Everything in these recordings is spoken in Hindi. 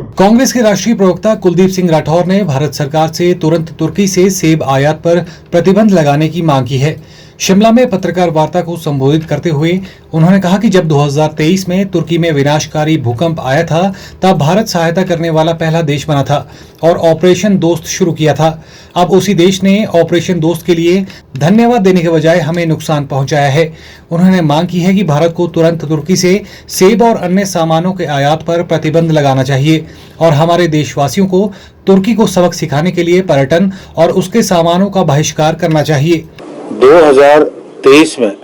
कांग्रेस के राष्ट्रीय प्रवक्ता कुलदीप सिंह राठौर ने भारत सरकार से तुरंत तुर्की से सेब आयात पर प्रतिबंध लगाने की मांग की है। शिमला में पत्रकार वार्ता को संबोधित करते हुए उन्होंने कहा कि जब 2023 में तुर्की में विनाशकारी भूकंप आया था, तब भारत सहायता करने वाला पहला देश बना था और ऑपरेशन दोस्त शुरू किया था। अब उसी देश ने ऑपरेशन दोस्त के लिए धन्यवाद देने के बजाय हमें नुकसान पहुंचाया है। उन्होंने मांग की है कि भारत को तुरंत तुर्की से सेब और अन्य सामानों के आयात पर प्रतिबंध लगाना चाहिए और हमारे देशवासियों को तुर्की को सबक सिखाने के लिए पर्यटन और उसके सामानों का बहिष्कार करना चाहिए। 2023 में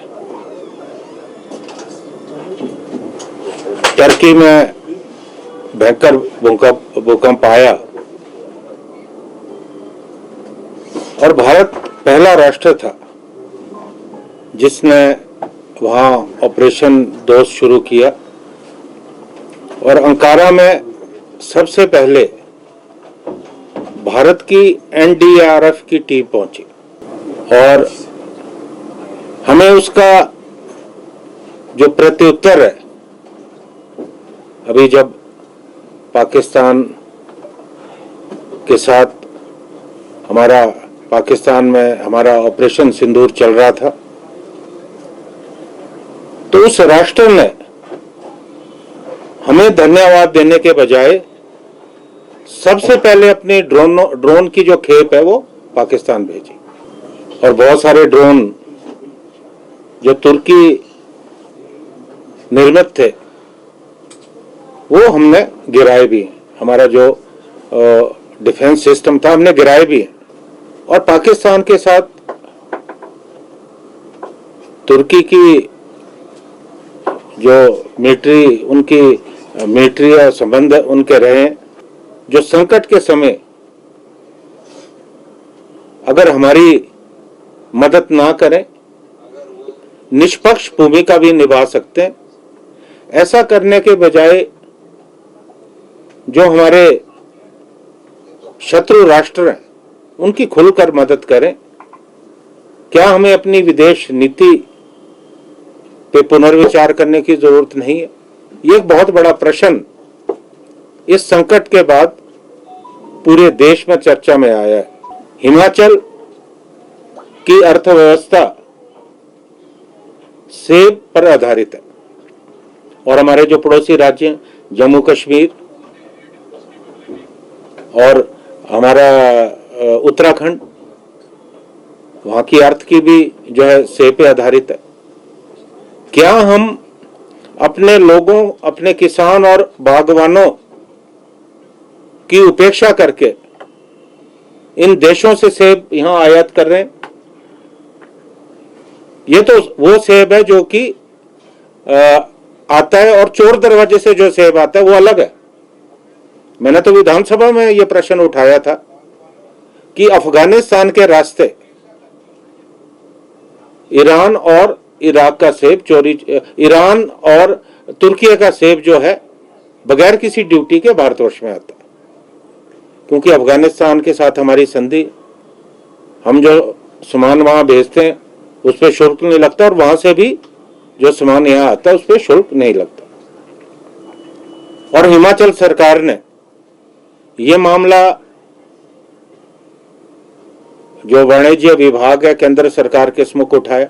टर्की में भयंकर भूकंप आया और भारत पहला राष्ट्र था जिसने वहां ऑपरेशन दोस्त शुरू किया और अंकारा में सबसे पहले भारत की एनडीआरएफ की टीम पहुंची और हमें उसका जो प्रत्युत्तर है, अभी जब पाकिस्तान के साथ पाकिस्तान में हमारा ऑपरेशन सिंदूर चल रहा था, तो उस राष्ट्र ने हमें धन्यवाद देने के बजाय सबसे पहले अपनी ड्रोन की जो खेप है वो पाकिस्तान भेजी और बहुत सारे ड्रोन जो तुर्की निर्मित थे वो हमने गिराए भी हैं। हमारा जो डिफेंस सिस्टम था हमने गिराए भी हैं और पाकिस्तान के साथ तुर्की की जो मिलिट्री या संबंध उनके रहे, जो संकट के समय अगर हमारी मदद ना करें, निष्पक्ष भूमिका भी निभा सकते हैं। ऐसा करने के बजाय जो हमारे शत्रु राष्ट्र हैं उनकी खुलकर मदद करें। क्या हमें अपनी विदेश नीति पे पुनर्विचार करने की जरूरत नहीं है? ये एक बहुत बड़ा प्रश्न इस संकट के बाद पूरे देश में चर्चा में आया है। हिमाचल की अर्थव्यवस्था सेब पर आधारित है और हमारे जो पड़ोसी राज्य हैं जम्मू कश्मीर और हमारा उत्तराखंड, वहां की अर्थ की भी जो है सेब पे आधारित है। क्या हम अपने लोगों, अपने किसान और बागवानों की उपेक्षा करके इन देशों से सेब यहां आयात कर रहे हैं? ये तो वो सेब है जो कि आता है और चोर दरवाजे से जो सेब आता है वो अलग है। मैंने तो विधानसभा में ये प्रश्न उठाया था कि अफगानिस्तान के रास्ते ईरान और इराक का सेब ईरान और तुर्की का सेब जो है बगैर किसी ड्यूटी के भारतवर्ष में आता है, क्योंकि अफगानिस्तान के साथ हमारी संधि, हम जो सामान वहां भेजते हैं उस पर शुल्क नहीं लगता और वहां से भी जो सामान यहां आता है उस पर शुल्क नहीं लगता। और हिमाचल सरकार ने यह मामला जो वाणिज्य विभाग है केंद्र सरकार के सम्मुख उठाया,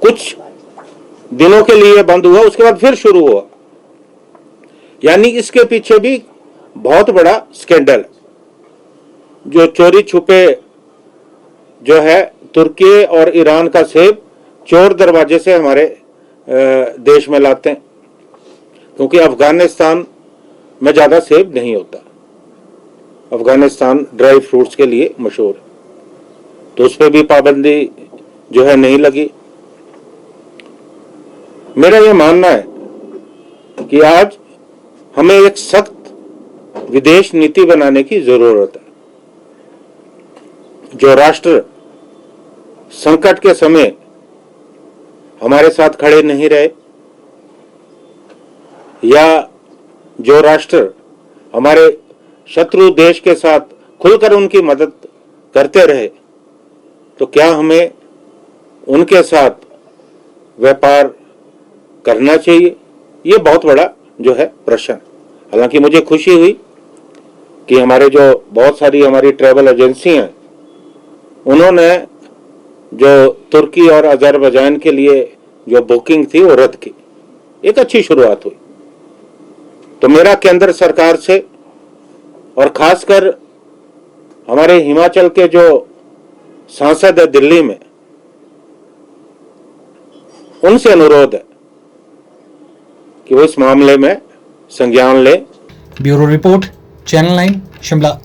कुछ दिनों के लिए बंद हुआ, उसके बाद फिर शुरू हुआ। यानी इसके पीछे भी बहुत बड़ा स्कैंडल है। जो चोरी छुपे जो है तुर्की और ईरान का सेब चोर दरवाजे से हमारे देश में लाते हैं, क्योंकि अफगानिस्तान में ज्यादा सेब नहीं होता। अफगानिस्तान ड्राई फ्रूट्स के लिए मशहूर है, तो उस पर भी पाबंदी जो है नहीं लगी। मेरा यह मानना है कि आज हमें एक सख्त विदेश नीति बनाने की जरूरत है। जो राष्ट्र संकट के समय हमारे साथ खड़े नहीं रहे, या जो राष्ट्र हमारे शत्रु देश के साथ खुलकर उनकी मदद करते रहे, तो क्या हमें उनके साथ व्यापार करना चाहिए? ये बहुत बड़ा जो है प्रश्न। हालांकि मुझे खुशी हुई कि हमारे जो बहुत सारी हमारी ट्रैवल एजेंसी हैं, उन्होंने जो तुर्की और अजरबैजान के लिए जो बुकिंग थी वो रद्द की। एक अच्छी शुरुआत हुई। तो मेरा केंद्र सरकार से और खासकर हमारे हिमाचल के जो सांसद है दिल्ली में, उनसे अनुरोध है कि वो इस मामले में संज्ञान लें। Bureau report, channel 9, Shimla.